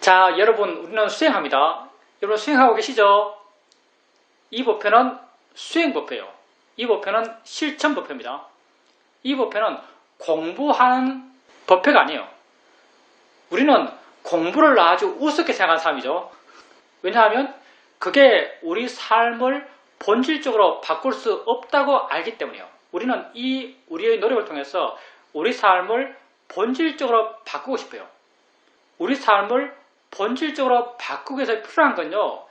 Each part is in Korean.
자, 여러분, 우리는 수행합니다. 여러분 수행하고 계시죠? 이 법표는 수행법표예요. 이 법표는 실천법표입니다. 이 법표는 공부하는 법표가 아니에요. 우리는 공부를 아주 우습게 생각하는 사람이죠. 왜냐하면 그게 우리 삶을 본질적으로 바꿀 수 없다고 알기 때문이에요. 우리는 우리의 노력을 통해서 우리 삶을 본질적으로 바꾸고 싶어요. 우리 삶을 본질적으로 바꾸기 위해서 필요한 건요,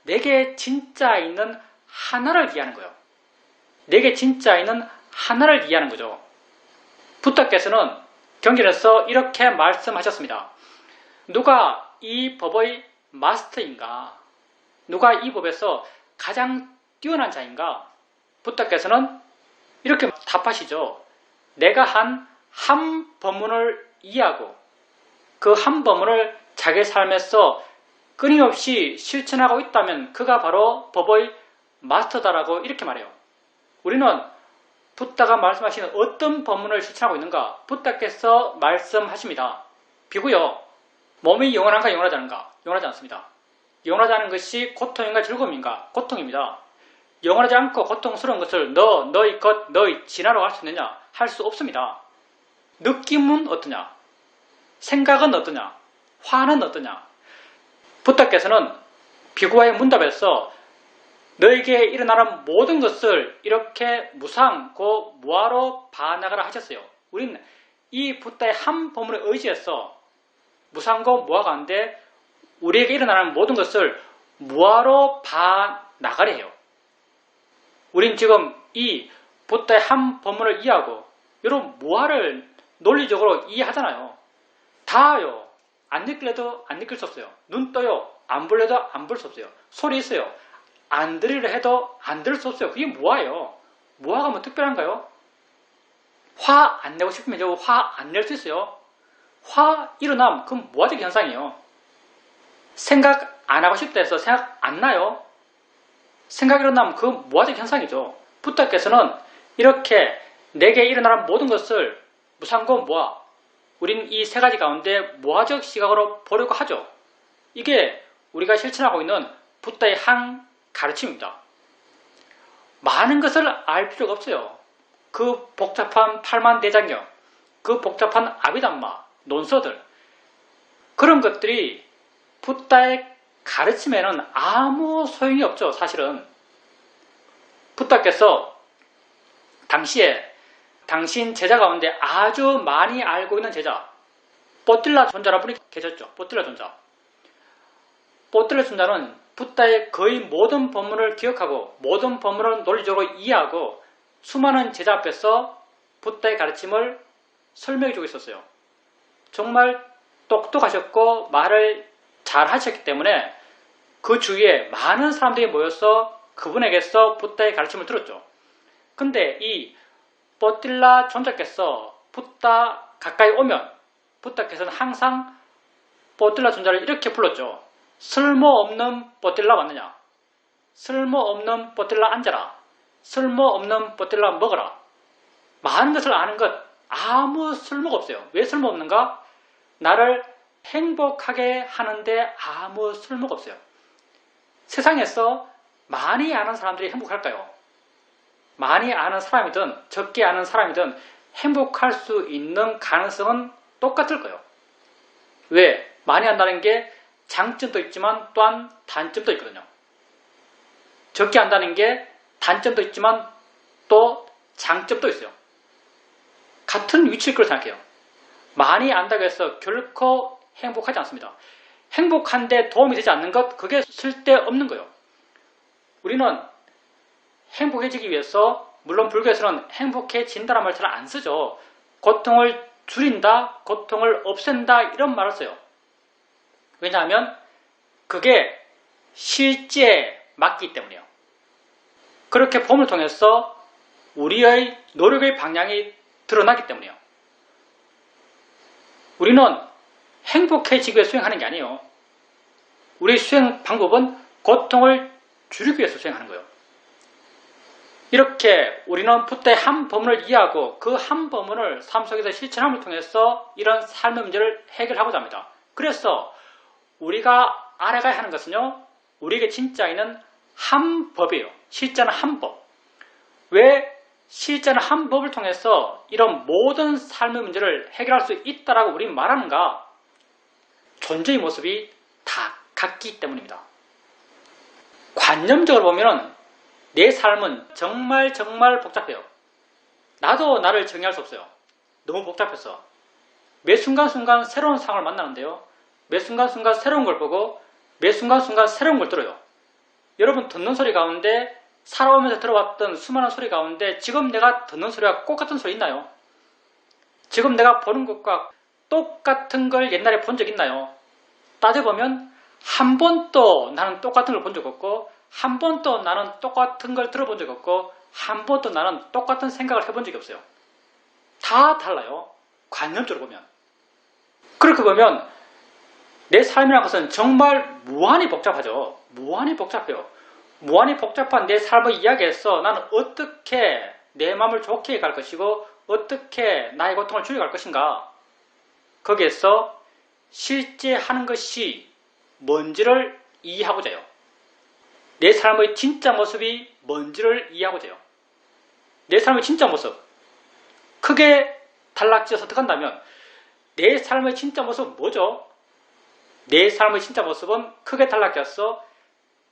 내게 진짜 있는 하나를 이해하는 거예요. 내게 진짜 있는 하나를 이해하는 거죠. 부처께서는 경전에서 이렇게 말씀하셨습니다. 누가 이 법의 마스터인가? 누가 이 법에서 가장 뛰어난 자인가? 부처께서는 이렇게 답하시죠. 내가 한 법문을 이해하고 그 한 법문을 자기 삶에서 끊임없이 실천하고 있다면 그가 바로 법의 마스터다라고 이렇게 말해요. 우리는 부처가 말씀하시는 어떤 법문을 실천하고 있는가? 부처께서 말씀하십니다. 비구요. 몸이 영원한가 영원하지 않은가? 영원하지 않습니다. 영원하지 않은 것이 고통인가 즐거움인가? 고통입니다. 영원하지 않고 고통스러운 것을 너의 것, 너의 진화로 할 수 있느냐? 할 수 없습니다. 느낌은 어떠냐? 생각은 어떠냐? 화는 어떠냐? 부처께서는 비구와의 문답에서 너에게 일어나는 모든 것을 이렇게 무상고 무아로 봐나가라 하셨어요. 우리는 이 부처의 한 법문에 의지해서 무상고 무아가 한데 우리에게 일어나는 모든 것을 무아로 봐나가려 해요. 우린 지금 이 부처의 한 법문을 이해하고 이런 무아를 논리적으로 이해하잖아요. 다요. 안 느낄래도 안 느낄 수 없어요. 눈 떠요. 안 볼래도 안 볼 수 없어요. 소리 있어요. 안 들으려 해도 안 들을 수 없어요. 그게 무아예요. 무아가 뭐 특별한가요? 화 안 내고 싶으면 화 안 낼 수 있어요. 화 일어나면 그건 무아적 현상이에요. 생각 안 하고 싶다 해서 생각 안 나요. 생각 일어나면 그건 무아적 현상이죠. 부처께서는 이렇게 내게 일어나는 모든 것을 무상고 무아, 우린 이 세 가지 가운데 무아적 시각으로 보려고 하죠. 이게 우리가 실천하고 있는 부처의 한 가르침입니다. 많은 것을 알 필요가 없어요. 그 복잡한 팔만대장경, 그 복잡한 아비담마, 논서들, 그런 것들이 부처의 가르침에는 아무 소용이 없죠. 사실은 부처께서 당시에 당신 제자 가운데 아주 많이 알고 있는 제자 뽀틸라 존자라는 분이 계셨죠. 뽀틸라 존자. 뽀틸라 존자는 부처의 거의 모든 법문을 기억하고 모든 법문을 논리적으로 이해하고 수많은 제자 앞에서 부처의 가르침을 설명해주고 있었어요. 정말 똑똑하셨고 말을 잘 하셨기 때문에 그 주위에 많은 사람들이 모여서 그분에게서 부처의 가르침을 들었죠. 근데 이 뽀틸라 존자께서 부처 가까이 오면 부처께서는 항상 뽀틸라 존자를 이렇게 불렀죠. 쓸모없는 뽀틸라 왔느냐? 쓸모없는 뽀틸라 앉아라. 쓸모없는 뽀틸라 먹어라. 많은 것을 아는 것 아무 쓸모가 없어요. 왜 쓸모없는가? 나를 행복하게 하는데 아무 쓸모가 없어요. 세상에서 많이 아는 사람들이 행복할까요? 많이 아는 사람이든 적게 아는 사람이든 행복할 수 있는 가능성은 똑같을 거예요. 왜? 많이 안다는 게 장점도 있지만 또한 단점도 있거든요. 적게 안다는 게 단점도 있지만 또 장점도 있어요. 같은 위치일 거라고 생각해요. 많이 안다고 해서 결코 행복하지 않습니다. 행복한데 도움이 되지 않는 것, 그게 쓸데없는 거예요. 우리는 행복해지기 위해서, 물론 불교에서는 행복해진다는 말 잘 안 쓰죠. 고통을 줄인다, 고통을 없앤다 이런 말을 써요. 왜냐하면 그게 실제에 맞기 때문이에요. 그렇게 봄을 통해서 우리의 노력의 방향이 드러나기 때문이에요. 우리는 행복해지기 위해 수행하는 게 아니에요. 우리 수행 방법은 고통을 줄이기 위해서 수행하는 거예요. 이렇게 우리는 부처의 한 법문을 이해하고 그 한 법문을 삶 속에서 실천함을 통해서 이런 삶의 문제를 해결하고자 합니다. 그래서 우리가 알아가야 하는 것은요, 우리에게 진짜 있는 한 법이에요. 실제는 한 법. 왜 실제는 한 법을 통해서 이런 모든 삶의 문제를 해결할 수 있다라고 우리는 말하는가? 존재의 모습이 다 같기 때문입니다. 관념적으로 보면 내 삶은 정말 복잡해요. 나도 나를 정의할 수 없어요. 너무 복잡해서. 매 순간순간 새로운 상황을 만나는데요. 매 순간순간 새로운 걸 보고 매 순간순간 새로운 걸 들어요. 여러분 듣는 소리 가운데 살아오면서 들어왔던 수많은 소리 가운데 지금 내가 듣는 소리와 똑같은 소리 있나요? 지금 내가 보는 것과 똑같은 걸 옛날에 본 적 있나요? 따져보면 한 번도 나는 똑같은 걸 본 적 없고 한 번도 나는 똑같은 걸 들어본 적 없고 한 번도 나는 똑같은 생각을 해본 적이 없어요. 다 달라요. 관념적으로 보면. 그렇게 보면 내 삶이라는 것은 정말 무한히 복잡하죠. 무한히 복잡해요. 무한히 복잡한 내 삶의 이야기에서 나는 어떻게 내 마음을 좋게 갈 것이고 어떻게 나의 고통을 줄여갈 것인가. 거기에서 실제 하는 것이 뭔지를 이해하고자 해요. 내 삶의 진짜 모습이 뭔지를 이해하고자 해요. 내 삶의 진짜 모습. 크게 단락지어서 들어간다면 내 삶의 진짜 모습은 뭐죠? 내 삶의 진짜 모습은 크게 단락지어서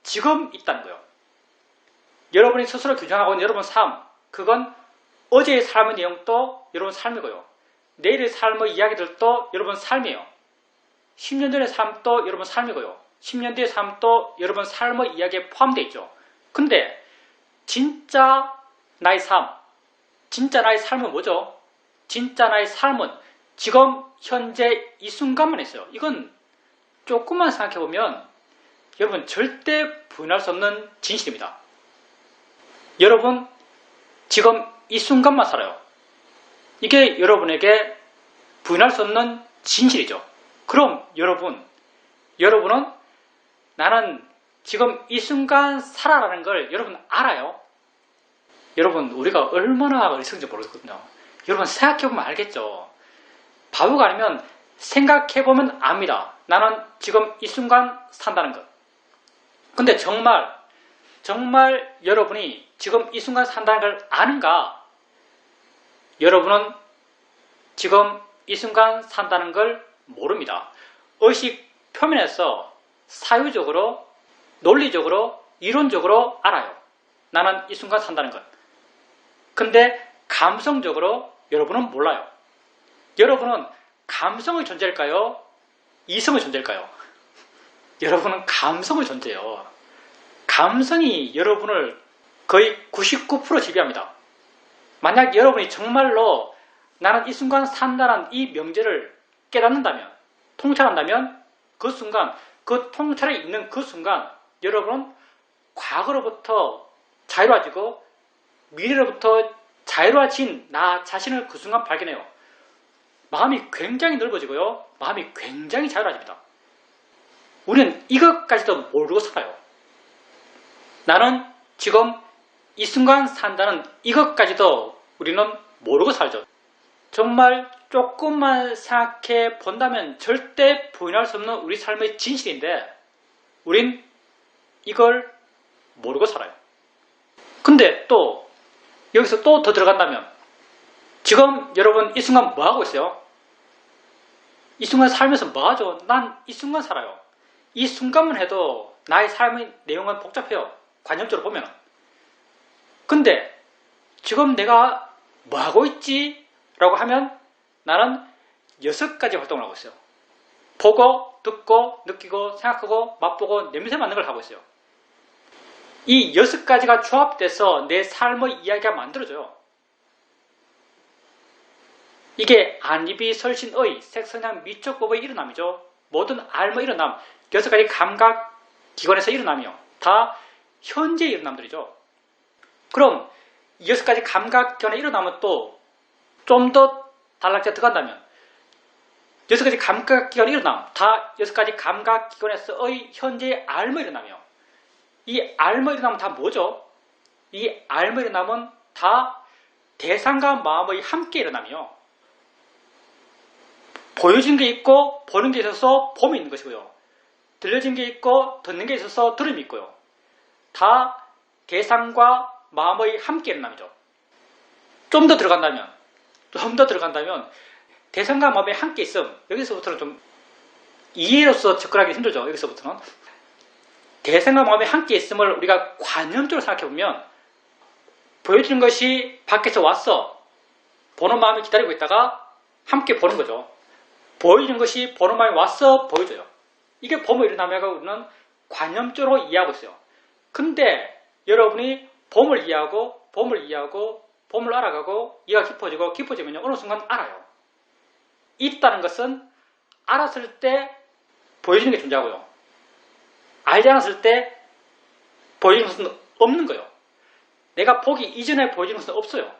지금 있다는 거예요. 여러분이 스스로 규정하고 있는 여러분 삶, 그건 어제의 삶의 내용도 여러분 삶이고요. 내일의 삶의 이야기들도 여러분 삶이에요. 10년 전의 삶도 여러분 삶이고요. 10년 뒤의 삶도 여러분 삶의 이야기에 포함되어 있죠. 근데 진짜 나의 삶, 진짜 나의 삶은 뭐죠? 진짜 나의 삶은 지금 현재 이 순간만 있어요. 이건 조금만 생각해보면 여러분 절대 부인할 수 없는 진실입니다. 여러분 지금 이 순간만 살아요. 이게 여러분에게 부인할 수 없는 진실이죠. 그럼 여러분은 나는 지금 이 순간 살아라는 걸 여러분 알아요? 여러분 우리가 얼마나 어리석은지 모르겠거든요. 여러분 생각해보면 알겠죠. 바보가 아니면 생각해보면 압니다. 나는 지금 이 순간 산다는 것. 근데 정말 여러분이 지금 이 순간 산다는 걸 아는가? 여러분은 지금 이 순간 산다는 걸 모릅니다. 의식 표면에서 사유적으로, 논리적으로, 이론적으로 알아요. 나는 이 순간 산다는 것. 근데 감성적으로 여러분은 몰라요. 여러분은 감성의 존재일까요? 이성의 존재일까요? 여러분은 감성의 존재예요. 감성이 여러분을 거의 99% 지배합니다. 만약 여러분이 정말로 나는 이 순간 산다는 이 명제를 깨닫는다면, 통찰한다면 그 순간, 그 통찰에 있는 그 순간 여러분은 과거로부터 자유로워지고 미래로부터 자유로워진 나 자신을 그 순간 발견해요. 마음이 굉장히 넓어지고요. 마음이 굉장히 자유로워집니다. 우리는 이것까지도 모르고 살아요. 나는 지금 이 순간 산다는 이것까지도 우리는 모르고 살죠. 정말 조금만 생각해 본다면 절대 부인할 수 없는 우리 삶의 진실인데 우린 이걸 모르고 살아요. 근데 또 여기서 또 더 들어간다면 지금 여러분 이 순간 뭐 하고 있어요? 이 순간 살면서 뭐 하죠? 난 이 순간 살아요. 이 순간만 해도 나의 삶의 내용은 복잡해요. 관념적으로 보면. 근데 지금 내가 뭐 하고 있지? 라고 하면 나는 6가지 활동을 하고 있어요. 보고, 듣고, 느끼고, 생각하고, 맛보고, 냄새 맡는 걸 하고 있어요. 이 6가지가 조합돼서 내 삶의 이야기가 만들어져요. 이게 안입이 설신의 색선양 미촉법의 일어남이죠. 모든 알의 일어남, 6가지 감각 기관에서 일어남이요. 다 현재의 일어남들이죠. 그럼 6가지 감각 기관의 일어남은 또 좀 더 단락지가 들어간다면 6가지 감각 기관의 일어남, 다 6가지 감각 기관에서의 현재의 알의 일어남이요. 이 알의 일어남은 다 뭐죠? 이 알의 일어남은 다 대상과 마음의 함께 일어남이요. 보여진 게 있고 보는 게 있어서 봄이 있는 것이고요. 들려진 게 있고 듣는 게 있어서 들음이 있고요. 다 대상과 마음의 함께 일어남이죠. 좀 더 들어간다면 대상과 마음의 함께 있음, 여기서부터는 좀 이해로서 접근하기 힘들죠. 여기서부터는 대상과 마음의 함께 있음을 우리가 관념적으로 생각해보면 보여주는 것이 밖에서 왔어. 보는 마음이 기다리고 있다가 함께 보는 거죠. 보여주는 것이 보는 마음이 왔어 보여줘요. 이게 봄을 일어나면 우리는 관념적으로 이해하고 있어요. 근데 여러분이 봄을 이해하고 봄을 알아가고 이해가 깊어지면요, 어느 순간 알아요. 있다는 것은 알았을 때 보여주는 게 존재하고요. 알지 않았을 때 보여주는 것은 없는 거예요. 내가 보기 이전에 보여주는 것은 없어요.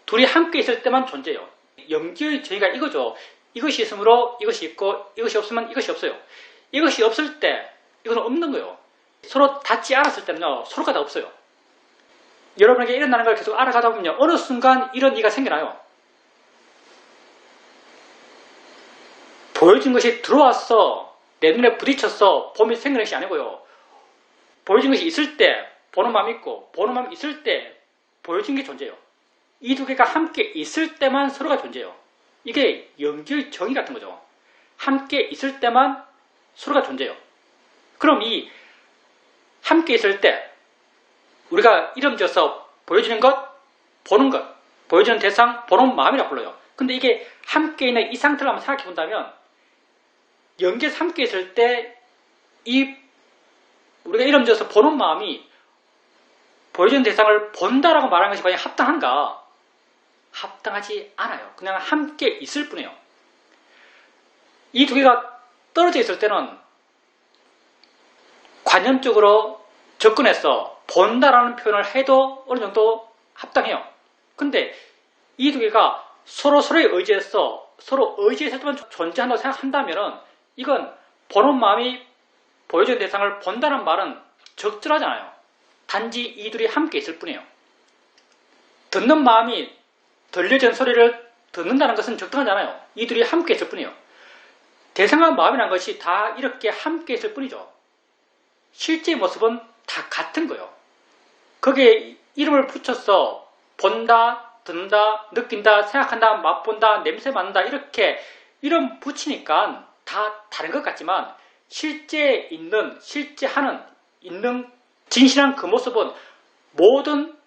둘이 함께 있을 때만 존재해요. 연기의 정의가 이거죠. 이것이 있으므로 이것이 있고 이것이 없으면 이것이 없어요. 이것이 없을 때 이건 없는 거예요. 서로 닿지 않았을 때는요, 서로가 다 없어요. 여러분에게 일어나는 걸 계속 알아가다 보면요, 어느 순간 이런 이가 생겨나요. 보여진 것이 들어왔어, 내 눈에 부딪혔어, 봄이 생기는 것이 아니고요. 보여진 것이 있을 때 보는 마음이 있고 보는 마음이 있을 때 보여진 게 존재해요. 이 두 개가 함께 있을 때만 서로가 존재해요. 이게 연기의 정의 같은 거죠. 함께 있을 때만 서로가 존재해요. 그럼 이 함께 있을 때 우리가 이름 지어서 보여주는 것, 보는 것, 보여주는 대상, 보는 마음이라고 불러요. 근데 이게 함께 있는 이 상태를 한번 생각해 본다면, 연계에서 함께 있을 때 이 우리가 이름 지어서 보는 마음이 보여주는 대상을 본다라고 말하는 것이 과연 합당한가? 합당하지 않아요. 그냥 함께 있을 뿐이에요. 이 두 개가 떨어져 있을 때는 관념적으로 접근해서 본다라는 표현을 해도 어느 정도 합당해요. 근데 이 두 개가 서로에 의지해서 서로 의지했을 때만 존재한다고 생각한다면 이건 보는 마음이 보여주는 대상을 본다는 말은 적절하잖아요. 단지 이 둘이 함께 있을 뿐이에요. 듣는 마음이 들려진 소리를 듣는다는 것은 적당하잖아요. 이 둘이 함께 있을 뿐이에요. 대상과 마음이라는 것이 다 이렇게 함께 있을 뿐이죠. 실제 모습은 다 같은 거예요. 거기에 이름을 붙여서 본다, 듣는다, 느낀다, 생각한다, 맛본다, 냄새 맡는다 이렇게 이름 붙이니까 다 다른 것 같지만 실제 있는, 실제 하는, 있는 진실한 그 모습은 모든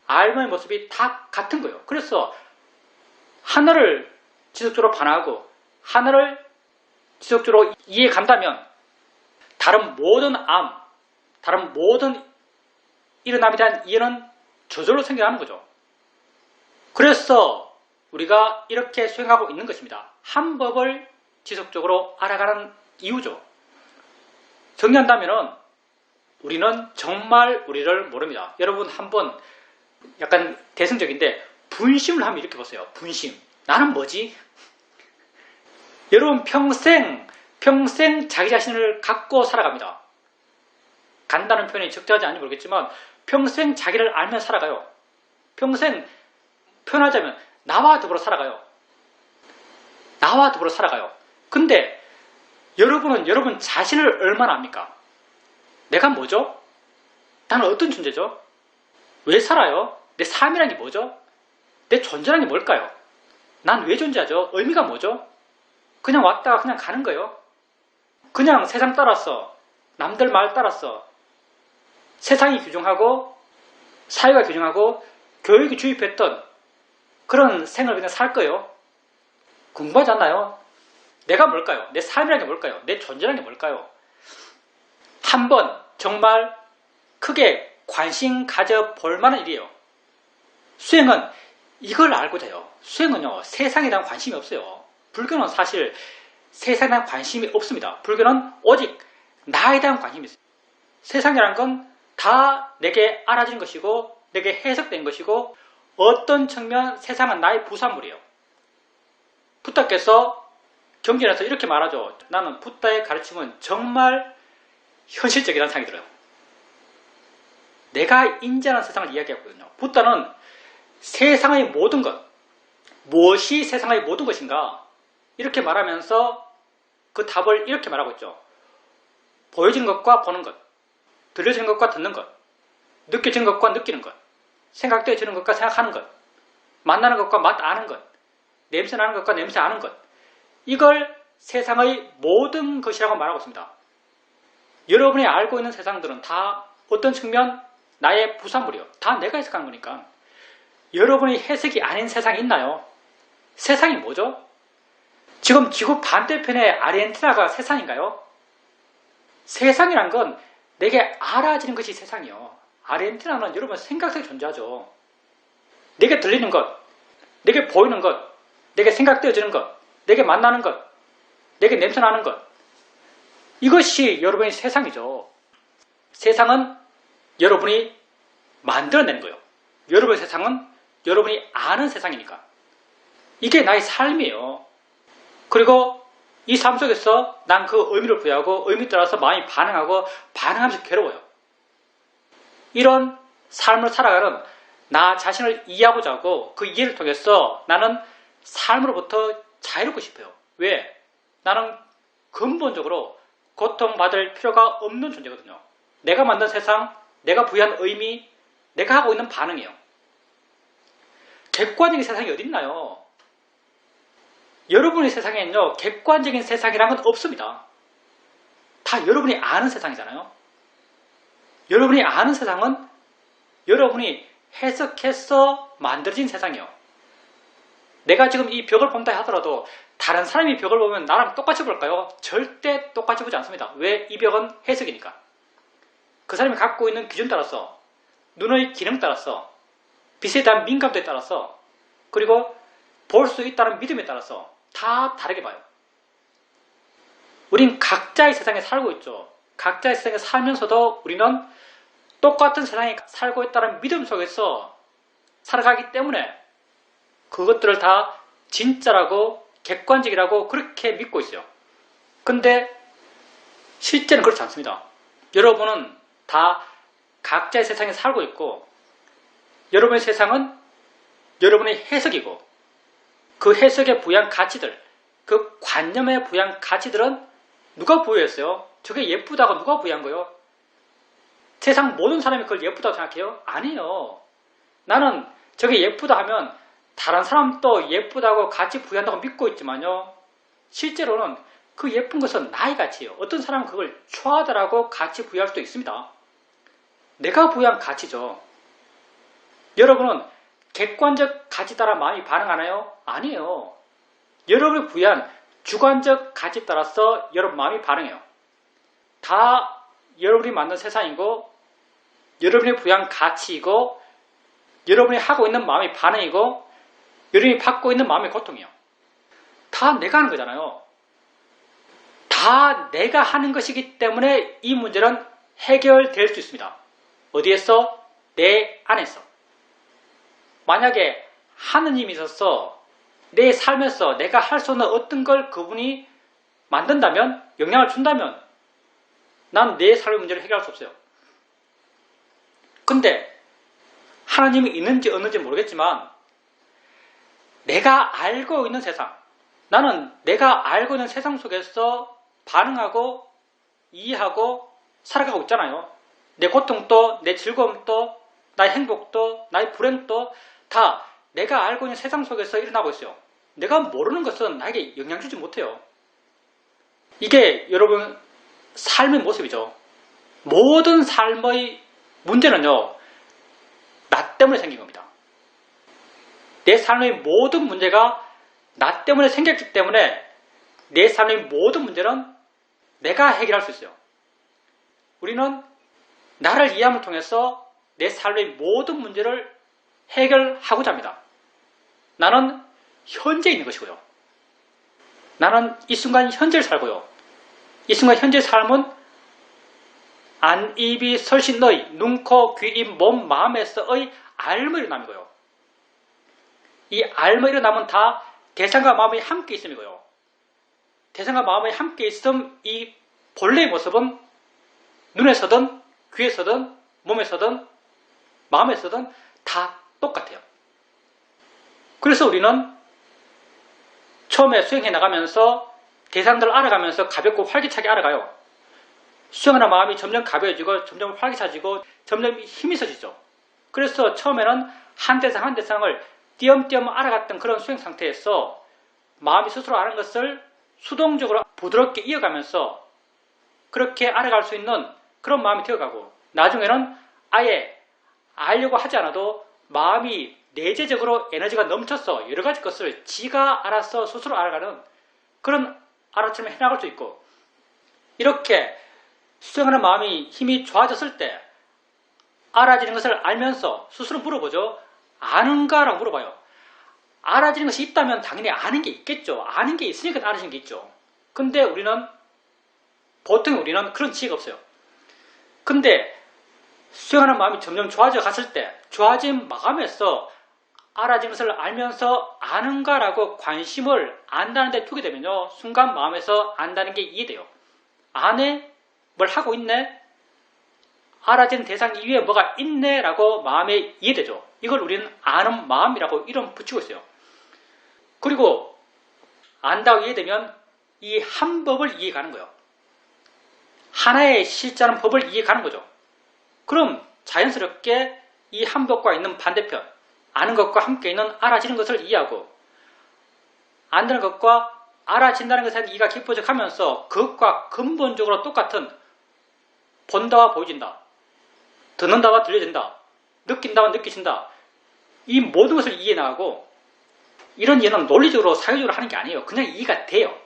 알마의 모습이 다 같은 거예요. 그래서 하나를 지속적으로 반하고 하나를 지속적으로 이해해 간다면 다른 모든 암, 다른 모든 일어남에 대한 이해는 저절로 생겨나는 거죠. 그래서 우리가 이렇게 수행하고 있는 것입니다. 한 법을 지속적으로 알아가는 이유죠. 정리한다면 우리는 정말 우리를 모릅니다. 여러분 한번 약간 대승적인데 분심을 한번 이렇게 보세요. 분심. 나는 뭐지? 여러분 평생 자기 자신을 갖고 살아갑니다. 간다는 표현이 적절하지 않은지 모르겠지만 평생 자기를 알면 살아가요. 평생 표현하자면 나와 더불어 살아가요. 나와 더불어 살아가요. 근데 여러분은 여러분 자신을 얼마나 압니까? 내가 뭐죠? 나는 어떤 존재죠? 왜 살아요? 내 삶이란 게 뭐죠? 내 존재란 게 뭘까요? 난 왜 존재하죠? 의미가 뭐죠? 그냥 왔다가 그냥 가는 거예요. 그냥 세상 따라서, 남들 말 따라서 세상이 규정하고 사회가 규정하고 교육이 주입했던 그런 생을 그냥 살 거예요. 궁금하지 않나요? 내가 뭘까요? 내 삶이란 게 뭘까요? 내 존재란 게 뭘까요? 한번 정말 크게 관심 가져볼 만한 일이에요. 수행은 이걸 알고자 해요. 수행은요, 세상에 대한 관심이 없어요. 불교는 사실 세상에 대한 관심이 없습니다. 불교는 오직 나에 대한 관심이 있어요. 세상이란 건 다 내게 알아진 것이고 내게 해석된 것이고 어떤 측면 세상은 나의 부산물이에요. 부타께서 경전에서 이렇게 말하죠. 나는 부타의 가르침은 정말 현실적이라는 생각이 들어요. 내가 인지하는 세상을 이야기하거든요. 부타는 세상의 모든 것, 무엇이 세상의 모든 것인가? 이렇게 말하면서 그 답을 이렇게 말하고 있죠. 보여지는 것과 보는 것, 들려지는 것과 듣는 것, 느껴지는 것과 느끼는 것, 생각되어지는 것과 생각하는 것, 만나는 것과 맛 아는 것, 냄새 나는 것과 냄새 아는 것, 이걸 세상의 모든 것이라고 말하고 있습니다. 여러분이 알고 있는 세상들은 다 어떤 측면 나의 부산물이요. 다 내가 해석한 거니까. 여러분이 해석이 아닌 세상이 있나요? 세상이 뭐죠? 지금 지구 반대편의 아르헨티나가 세상인가요? 세상이란 건 내게 알아지는 것이 세상이요. 아르헨티나는 여러분 생각 속에 존재하죠. 내게 들리는 것, 내게 보이는 것, 내게 생각되어지는 것, 내게 만나는 것, 내게 냄새나는 것, 이것이 여러분의 세상이죠. 세상은 여러분이 만들어낸 거예요. 여러분의 세상은 여러분이 아는 세상이니까. 이게 나의 삶이에요. 그리고 이 삶 속에서 난 그 의미를 부여하고 의미 따라서 마음이 반응하고 반응하면서 괴로워요. 이런 삶을 살아가는 나 자신을 이해하고자 하고 그 이해를 통해서 나는 삶으로부터 자유롭고 싶어요. 왜? 나는 근본적으로 고통받을 필요가 없는 존재거든요. 내가 만든 세상, 내가 부여한 의미, 내가 하고 있는 반응이에요. 객관적인 세상이 어디 있나요? 여러분의 세상에는요, 객관적인 세상이란 건 없습니다. 다 여러분이 아는 세상이잖아요. 여러분이 아는 세상은 여러분이 해석해서 만들어진 세상이에요. 내가 지금 이 벽을 본다 하더라도 다른 사람이 벽을 보면 나랑 똑같이 볼까요? 절대 똑같이 보지 않습니다. 왜? 이 벽은 해석이니까. 그 사람이 갖고 있는 기준 따라서, 눈의 기능 따라서, 빛에 대한 민감도에 따라서, 그리고 볼 수 있다는 믿음에 따라서 다 다르게 봐요. 우린 각자의 세상에 살고 있죠. 각자의 세상에 살면서도 우리는 똑같은 세상에 살고 있다는 믿음 속에서 살아가기 때문에 그것들을 다 진짜라고 객관적이라고 그렇게 믿고 있어요. 근데 실제는 그렇지 않습니다. 여러분은 다 각자의 세상에 살고 있고 여러분의 세상은 여러분의 해석이고 그 해석에 부여한 가치들, 그 관념에 부여한 가치들은 누가 부여했어요? 저게 예쁘다고 누가 부여한 거예요? 세상 모든 사람이 그걸 예쁘다고 생각해요? 아니에요. 나는 저게 예쁘다 하면 다른 사람도 예쁘다고 같이 부여한다고 믿고 있지만요. 실제로는 그 예쁜 것은 나의 가치예요. 어떤 사람은 그걸 추하다라고 가치 부여할 수도 있습니다. 내가 부여한 가치죠. 여러분은 객관적 가치 따라 마음이 반응하나요? 아니에요. 여러분이 부여한 주관적 가치 따라서 여러분 마음이 반응해요. 다 여러분이 만든 세상이고 여러분이 부여한 가치이고 여러분이 하고 있는 마음의 반응이고 여러분이 받고 있는 마음의 고통이에요. 다 내가 하는 거잖아요. 다 내가 하는 것이기 때문에 이 문제는 해결될 수 있습니다. 어디에서? 내 안에서. 만약에 하느님이 있어서 내 삶에서 내가 할 수 없는 어떤 걸 그분이 만든다면, 영향을 준다면 난 내 삶의 문제를 해결할 수 없어요. 근데 하나님이 있는지 없는지 모르겠지만 내가 알고 있는 세상, 나는 내가 알고 있는 세상 속에서 반응하고 이해하고 살아가고 있잖아요. 내 고통도, 내 즐거움도, 나의 행복도, 나의 불행도 다 내가 알고 있는 세상 속에서 일어나고 있어요. 내가 모르는 것은 나에게 영향 주지 못해요. 이게 여러분 삶의 모습이죠. 모든 삶의 문제는요, 나 때문에 생긴 겁니다. 내 삶의 모든 문제가 나 때문에 생겼기 때문에 내 삶의 모든 문제는 내가 해결할 수 있어요. 우리는 나를 이해함을 통해서 내 삶의 모든 문제를 해결하고자 합니다. 나는 현재에 있는 것이고요. 나는 이 순간 현재를 살고요. 이 순간 현재의 삶은 안, 입이, 설신, 너희, 눈, 코, 귀, 입, 몸, 마음에서의 알므 일어남이고요. 이 알므 일어남은 다 대상과 마음이 함께 있음이고요. 대상과 마음이 함께 있음, 이 본래의 모습은 눈에서든 귀에서든 몸에서든 마음에서든 다 똑같아요. 그래서 우리는 처음에 수행해 나가면서 대상들을 알아가면서 가볍고 활기차게 알아가요. 수행하는 마음이 점점 가벼워지고 점점 활기차지고 점점 힘이 서지죠. 그래서 처음에는 한 대상 한 대상을 띄엄띄엄 알아갔던 그런 수행 상태에서 마음이 스스로 아는 것을 수동적으로 부드럽게 이어가면서 그렇게 알아갈 수 있는 그런 마음이 되어가고, 나중에는 아예 알려고 하지 않아도 마음이 내재적으로 에너지가 넘쳐서 여러 가지 것을 지가 알아서 스스로 알아가는 그런 알아차림을 해나갈 수 있고, 이렇게 수행하는 마음이 힘이 좋아졌을 때 알아지는 것을 알면서 스스로 물어보죠. 아는가라고 물어봐요. 알아지는 것이 있다면 당연히 아는 게 있겠죠. 아는 게 있으니까 알아지는 게 있죠. 근데 보통 우리는 그런 지혜가 없어요. 근데 수행하는 마음이 점점 좋아져 갔을 때 좋아진 마음에서 알아지는 것을 알면서 아는가라고 관심을 안다는 데 두게 되면요, 순간 마음에서 안다는 게 이해돼요. 아네? 뭘 하고 있네? 알아지는 대상 이외에 뭐가 있네? 라고 마음에 이해되죠. 이걸 우리는 아는 마음이라고 이름 붙이고 있어요. 그리고 안다고 이해되면 이 한 법을 이해가는 거예요. 하나의 실자는 법을 이해가는 거죠. 그럼 자연스럽게 이 한 법과 있는 반대편, 아는 것과 함께 있는 알아지는 것을 이해하고, 안다는 것과 알아진다는 것에 대한 이해가 깊어져 가면서 그것과 근본적으로 똑같은 본다와 보여진다, 듣는다와 들려진다, 느낀다와 느껴진다, 이 모든 것을 이해해 나가고, 이런 이해는 논리적으로 사유적으로 하는 게 아니에요. 그냥 이해가 돼요.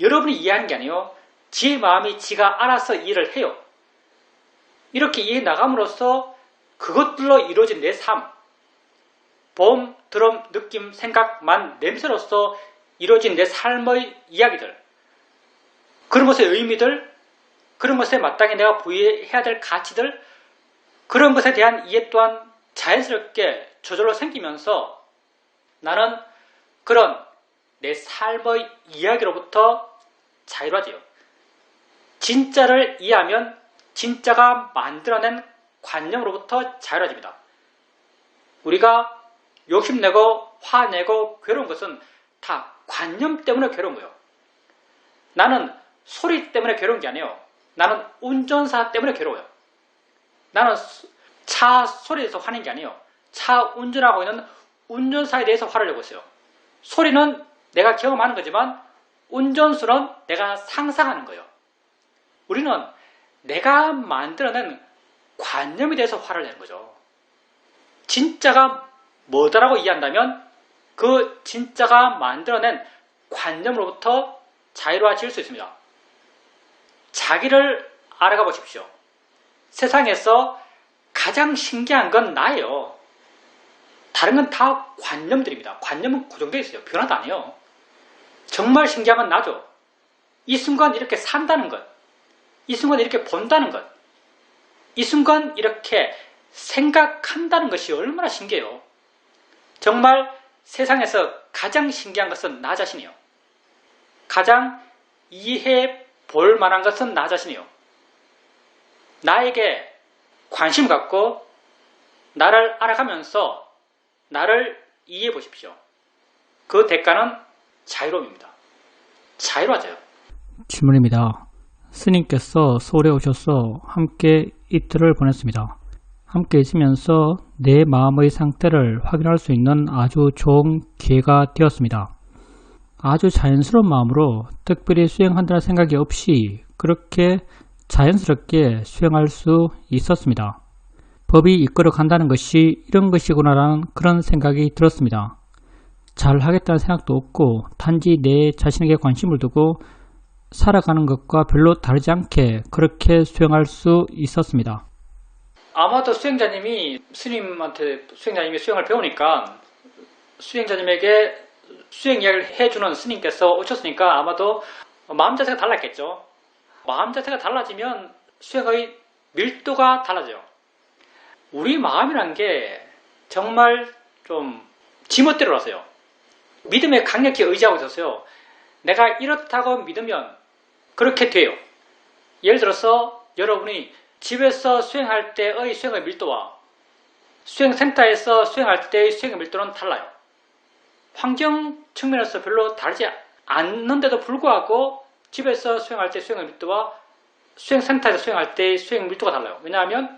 여러분이 이해하는 게 아니에요. 지의 마음이 지가 알아서 이해를 해요. 이렇게 이해해 나감으로써 그것들로 이루어진 내 삶, 봄, 드럼, 느낌, 생각,만, 냄새로서 이루어진 내 삶의 이야기들, 그런 것의 의미들, 그런 것에 마땅히 내가 부여해야 될 가치들, 그런 것에 대한 이해 또한 자연스럽게 저절로 생기면서 나는 그런 내 삶의 이야기로부터 자유로워져요. 진짜를 이해하면 진짜가 만들어낸 관념으로부터 자유로워집니다. 우리가 욕심내고 화내고 괴로운 것은 다 관념 때문에 괴로운 거예요. 나는 소리 때문에 괴로운 게 아니에요. 나는 운전사 때문에 괴로워요. 나는 차 소리에 대해서 화낸 게 아니에요. 차 운전하고 있는 운전사에 대해서 화를 내고 있어요. 소리는 내가 경험하는 거지만 운전수는 내가 상상하는 거예요. 우리는 내가 만들어낸 관념에 대해서 화를 내는 거죠. 진짜가 뭐다라고 이해한다면 그 진짜가 만들어낸 관념으로부터 자유로워질 수 있습니다. 자기를 알아가 보십시오. 세상에서 가장 신기한 건 나예요. 다른 건 다 관념들입니다. 관념은 고정되어 있어요. 변화도 안 해요. 정말 신기한 건 나죠. 이 순간 이렇게 산다는 것, 이 순간 이렇게 본다는 것, 이 순간 이렇게 생각한다는 것이 얼마나 신기해요. 정말 세상에서 가장 신기한 것은 나 자신이에요. 가장 이해해 볼 만한 것은 나 자신이에요. 나에게 관심 갖고 나를 알아가면서 나를 이해해 보십시오. 그 대가는 자유로움입니다. 자유로워져요. 질문입니다. 스님께서 서울에 오셔서 함께 이틀을 보냈습니다. 함께 있으면서 내 마음의 상태를 확인할 수 있는 아주 좋은 기회가 되었습니다. 아주 자연스러운 마음으로 특별히 수행한다는 생각이 없이 그렇게 자연스럽게 수행할 수 있었습니다. 법이 이끌어 간다는 것이 이런 것이구나라는 그런 생각이 들었습니다. 잘 하겠다는 생각도 없고 단지 내 자신에게 관심을 두고 살아가는 것과 별로 다르지 않게 그렇게 수행할 수 있었습니다. 아마도 수행자님이 수행을 배우니까 수행자님에게 수행 이야기를 해주는 스님께서 오셨으니까 아마도 마음 자세가 달랐겠죠. 마음 자세가 달라지면 수행의 밀도가 달라져요. 우리 마음이란 게 정말 좀 지멋대로라서요. 믿음에 강력히 의지하고 있어서요. 내가 이렇다고 믿으면 그렇게 돼요. 예를 들어서 여러분이 집에서 수행할 때의 수행의 밀도와 수행센터에서 수행할 때의 수행의 밀도는 달라요. 환경 측면에서 별로 다르지 않는데도 불구하고 집에서 수행할 때 수행의 밀도와 수행센터에서 수행할 때의 수행 밀도가 달라요. 왜냐하면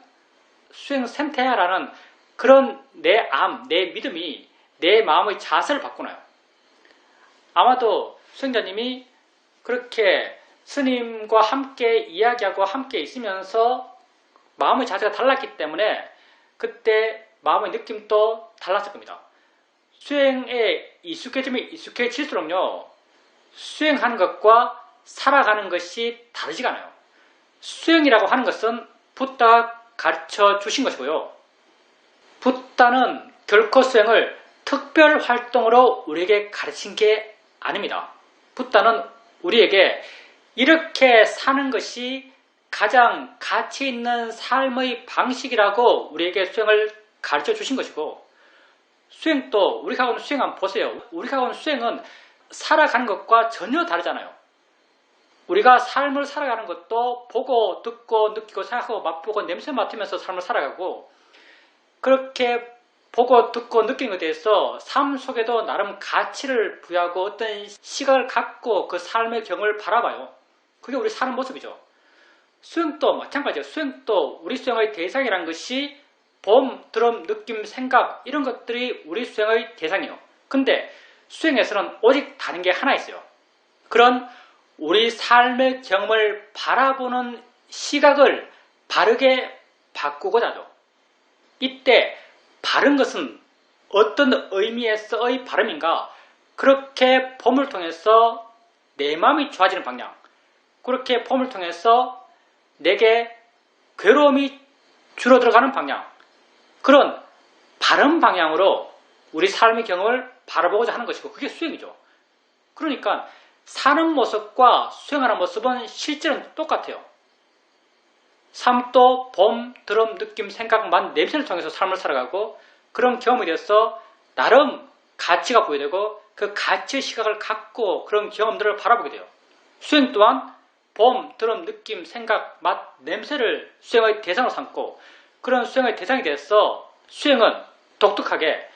수행센터라는 그런 내 내 믿음이 내 마음의 자세를 바꾸나요. 아마도 수행자님이 그렇게 스님과 함께 이야기하고 함께 있으면서 마음의 자세가 달랐기 때문에 그때 마음의 느낌도 달랐을 겁니다. 수행에 익숙해질수록요, 수행하는 것과 살아가는 것이 다르지가 않아요. 수행이라고 하는 것은 붓다가 가르쳐 주신 것이고요. 붓다는 결코 수행을 특별 활동으로 우리에게 가르친 게 아닙니다. 붓다는 우리에게 이렇게 사는 것이 가장 가치 있는 삶의 방식이라고 우리에게 수행을 가르쳐 주신 것이고, 수행도 우리가 하고 있는 수행 한번 보세요. 우리가 하고 있는 수행은 살아가는 것과 전혀 다르잖아요. 우리가 삶을 살아가는 것도 보고 듣고 느끼고 생각하고 맛보고 냄새 맡으면서 삶을 살아가고, 그렇게 보고 듣고 느끼는 것에 대해서 삶 속에도 나름 가치를 부여하고 어떤 시각을 갖고 그 삶의 경을 바라봐요. 그게 우리 사는 모습이죠. 수행도 마찬가지예요. 수행도 우리 수행의 대상이라는 것이 봄, 드럼, 느낌, 생각 이런 것들이 우리 수행의 대상이에요. 근데 수행에서는 오직 다른 게 하나 있어요. 그런 우리 삶의 경험을 바라보는 시각을 바르게 바꾸고자 하죠. 이때 바른 것은 어떤 의미에서의 바름인가? 그렇게 봄을 통해서 내 마음이 좋아지는 방향, 그렇게 봄을 통해서 내게 괴로움이 줄어들어가는 방향, 그런 바른 방향으로 우리 삶의 경험을 바라보고자 하는 것이고, 그게 수행이죠. 그러니까 사는 모습과 수행하는 모습은 실제로는 똑같아요. 삶도 봄, 드럼, 느낌, 생각, 맛, 냄새를 통해서 삶을 살아가고, 그런 경험에 대해서 나름 가치가 부여되고 그 가치의 시각을 갖고 그런 경험들을 바라보게 돼요. 수행 또한 봄, 드럼, 느낌, 생각, 맛, 냄새를 수행의 대상으로 삼고, 그런 수행의 대상이 돼서 수행은 독특하게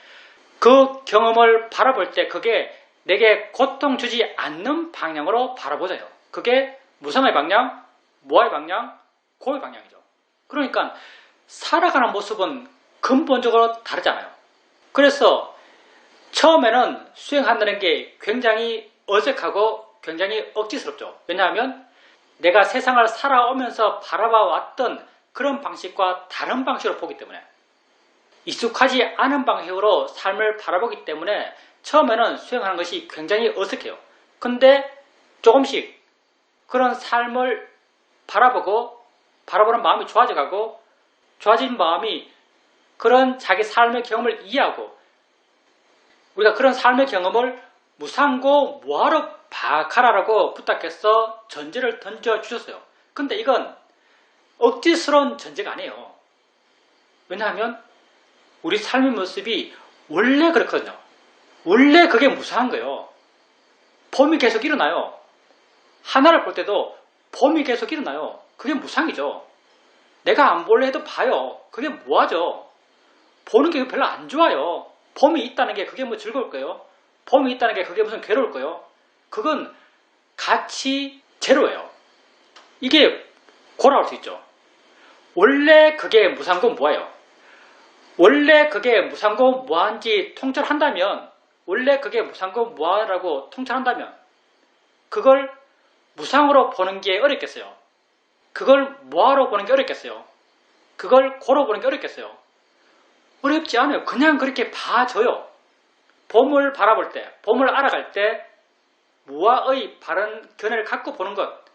그 경험을 바라볼 때 그게 내게 고통 주지 않는 방향으로 바라보자요. 그게 무상의 방향, 무아의 방향, 고의 방향이죠. 그러니까 살아가는 모습은 근본적으로 다르잖아요. 그래서 처음에는 수행한다는 게 굉장히 어색하고 굉장히 억지스럽죠. 왜냐하면 내가 세상을 살아오면서 바라봐왔던 그런 방식과 다른 방식으로 보기 때문에, 익숙하지 않은 방식으로 삶을 바라보기 때문에 처음에는 수행하는 것이 굉장히 어색해요. 근데 조금씩 그런 삶을 바라보는 마음이 좋아져가고, 좋아진 마음이 그런 자기 삶의 경험을 이해하고, 우리가 그런 삶의 경험을 무상고 무아로 바카라라고 부탁해서 전제를 던져주셨어요. 근데 이건 억지스러운 전제가 아니에요. 왜냐하면 우리 삶의 모습이 원래 그렇거든요. 원래 그게 무상한 거예요. 봄이 계속 일어나요. 하나를 볼 때도 봄이 계속 일어나요. 그게 무상이죠. 내가 안 볼래 해도 봐요. 그게 뭐하죠? 보는 게 별로 안 좋아요. 봄이 있다는 게 그게 뭐 즐거울 거예요? 봄이 있다는 게 그게 무슨 괴로울 거예요? 그건 가치 제로예요. 이게 고라올 수 있죠. 원래 그게 무상고 무아예요. 원래 그게 무상고 무아인지 통찰한다면, 원래 그게 무상고 무아라고 통찰한다면 그걸 무상으로 보는 게 어렵겠어요? 그걸 무아로 보는 게 어렵겠어요? 그걸 고로 보는 게 어렵겠어요? 어렵지 않아요. 그냥 그렇게 봐줘요. 봄을 바라볼 때, 봄을 알아갈 때 무아의 바른 견해를 갖고 보는 것,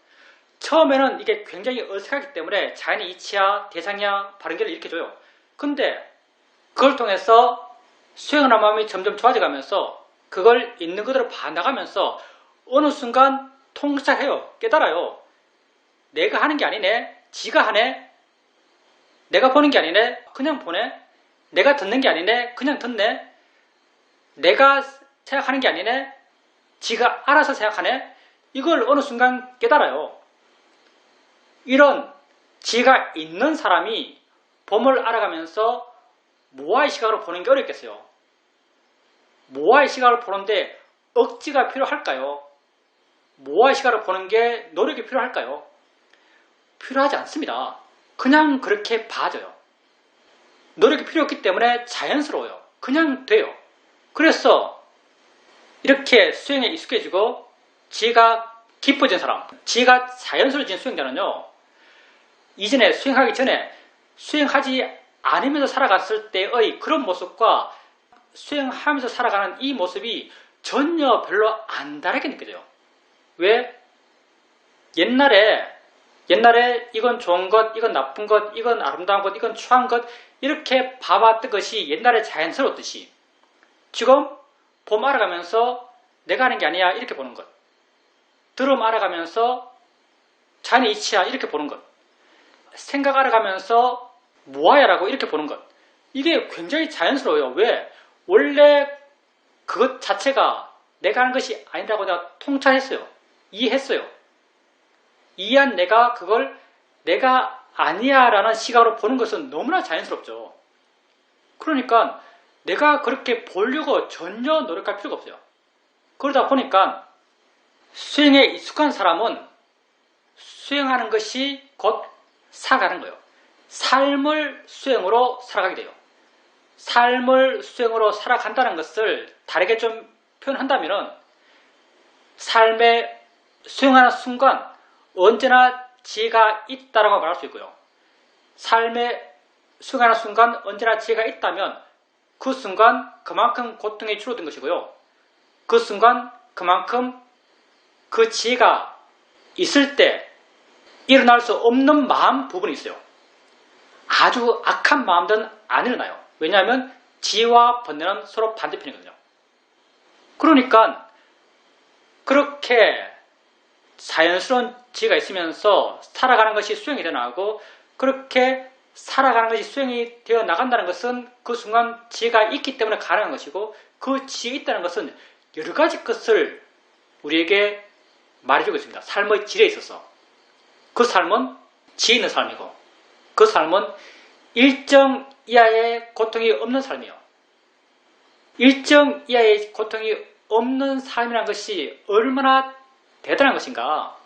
처음에는 이게 굉장히 어색하기 때문에 자연의 이치야 대상이야 바른 견해를 일으켜줘요. 근데 그걸 통해서 수행하는 마음이 점점 좋아져가면서 그걸 있는 그대로 봐나가면서 어느 순간 통찰해요. 깨달아요. 내가 하는 게 아니네. 지가 하네. 내가 보는 게 아니네. 그냥 보네. 내가 듣는 게 아니네. 그냥 듣네. 내가 생각하는 게 아니네. 지가 알아서 생각하네. 이걸 어느 순간 깨달아요. 이런 지가 있는 사람이 봄을 알아가면서 무아의 시각으로 보는 게 어렵겠어요. 무아의 시각을 보는데 억지가 필요할까요? 무아의 시각을 보는 게 노력이 필요할까요? 필요하지 않습니다. 그냥 그렇게 봐져요. 노력이 필요 없기 때문에 자연스러워요. 그냥 돼요. 그래서 이렇게 수행에 익숙해지고 지가 깊어진 사람, 지가 자연스러워진 수행자는요, 이전에 수행하기 전에 수행하지 않으면서 살아갔을 때의 그런 모습과 수행하면서 살아가는 이 모습이 전혀 별로 안 다르게 느껴져요. 왜? 옛날에 이건 좋은 것, 이건 나쁜 것, 이건 아름다운 것, 이건 추한 것 이렇게 봐왔던 것이 옛날에 자연스러웠듯이 지금 봄 알아가면서 내가 하는 게 아니야 이렇게 보는 것, 들음 알아가면서 자연의 이치야 이렇게 보는 것, 생각 알아가면서 뭐야라고 이렇게 보는 것, 이게 굉장히 자연스러워요. 왜? 원래 그것 자체가 내가 하는 것이 아니라고 내가 통찰했어요. 이해했어요. 이해한 내가 그걸 내가 아니야 라는 시각으로 보는 것은 너무나 자연스럽죠. 그러니까 내가 그렇게 보려고 전혀 노력할 필요가 없어요. 그러다 보니까 수행에 익숙한 사람은 수행하는 것이 곧 살아가는 거예요. 삶을 수행으로 살아가게 돼요. 삶을 수행으로 살아간다는 것을 다르게 좀 표현한다면 삶의 수행하는 순간 언제나 지혜가 있다라고 말할 수 있고요. 삶의 수행하는 순간 언제나 지혜가 있다면 그 순간 그만큼 고통이 줄어든 것이고요. 그 순간 그만큼 그 지혜가 있을 때 일어날 수 없는 마음 부분이 있어요. 아주 악한 마음들은 안 일어나요. 왜냐하면 지혜와 번뇌는 서로 반대편이거든요. 그러니까 그렇게 자연스러운 지혜가 있으면서 살아가는 것이 수행이 되어 나가고, 그렇게 살아가는 것이 수행이 되어 나간다는 것은 그 순간 지혜가 있기 때문에 가능한 것이고, 그 지혜가 있다는 것은 여러 가지 것을 우리에게 말해주고 있습니다. 삶의 질에 있어서. 그 삶은 지혜 있는 삶이고, 그 삶은 일정 이하의 고통이 없는 삶이에요. 일정 이하의 고통이 없는 삶이라는 것이 얼마나 대단한 것인가.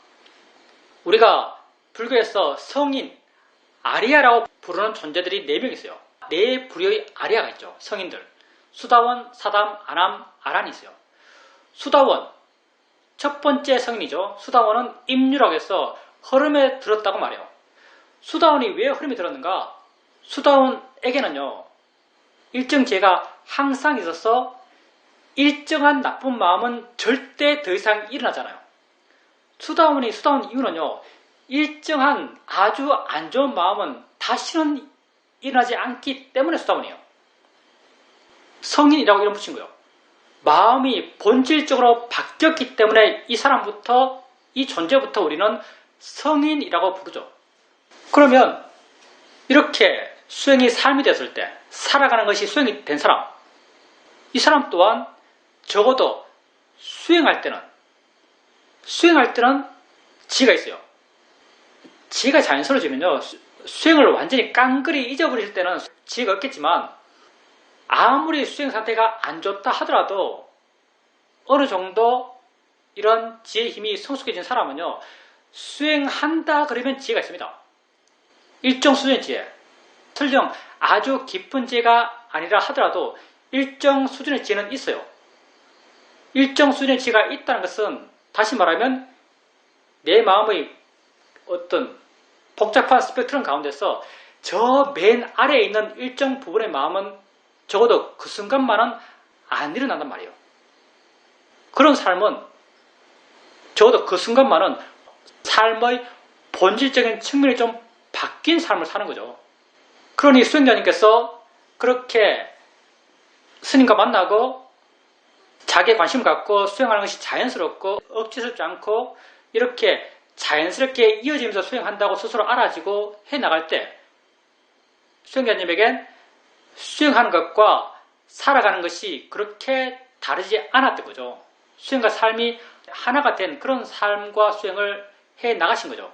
우리가 불교에서 성인, 아리아라고 부르는 존재들이 4명 있어요. 4부류의 아리아가 있죠. 성인들. 수다원, 사담, 아남, 아란이 있어요. 수다원, 첫 번째 성인이죠. 수다원은 임류라고 해서 흐름에 들었다고 말해요. 수다원이 왜 흐름에 들었는가? 수다원에게는요, 일정 지혜가 항상 있어서 일정한 나쁜 마음은 절대 더 이상 일어나잖아요. 수다원이 수다원 이유는요, 일정한 아주 안 좋은 마음은 다시는 일어나지 않기 때문에 수다원이에요. 성인이라고 이름 붙인 거예요. 마음이 본질적으로 바뀌었기 때문에 이 사람부터, 이 존재부터 우리는 성인이라고 부르죠. 그러면 이렇게 수행이 삶이 됐을 때, 살아가는 것이 수행이 된 사람, 이 사람 또한 적어도 수행할 때는 지혜가 있어요. 지혜가 자연스러워지면요, 수행을 완전히 깡그리 잊어버릴 때는 지혜가 없겠지만, 아무리 수행 상태가 안 좋다 하더라도 어느 정도 이런 지혜의 힘이 성숙해진 사람은요, 수행한다 그러면 지혜가 있습니다. 일정 수준의 지혜. 설령 아주 깊은 지혜가 아니라 하더라도 일정 수준의 지혜는 있어요. 일정 수준의 지혜가 있다는 것은 다시 말하면 내 마음의 어떤 복잡한 스펙트럼 가운데서 저 맨 아래에 있는 일정 부분의 마음은 적어도 그 순간만은 안 일어난단 말이에요. 그런 삶은 적어도 그 순간만은 삶의 본질적인 측면이 좀 바뀐 삶을 사는 거죠. 그러니 수행자님께서 그렇게 스님과 만나고 자기의 관심을 갖고 수행하는 것이 자연스럽고 억지스럽지 않고 이렇게 자연스럽게 이어지면서 수행한다고 스스로 알아지고 해나갈 때 수행자님에겐 수행하는 것과 살아가는 것이 그렇게 다르지 않았던 거죠. 수행과 삶이 하나가 된 그런 삶과 수행을 해 나가신 거죠.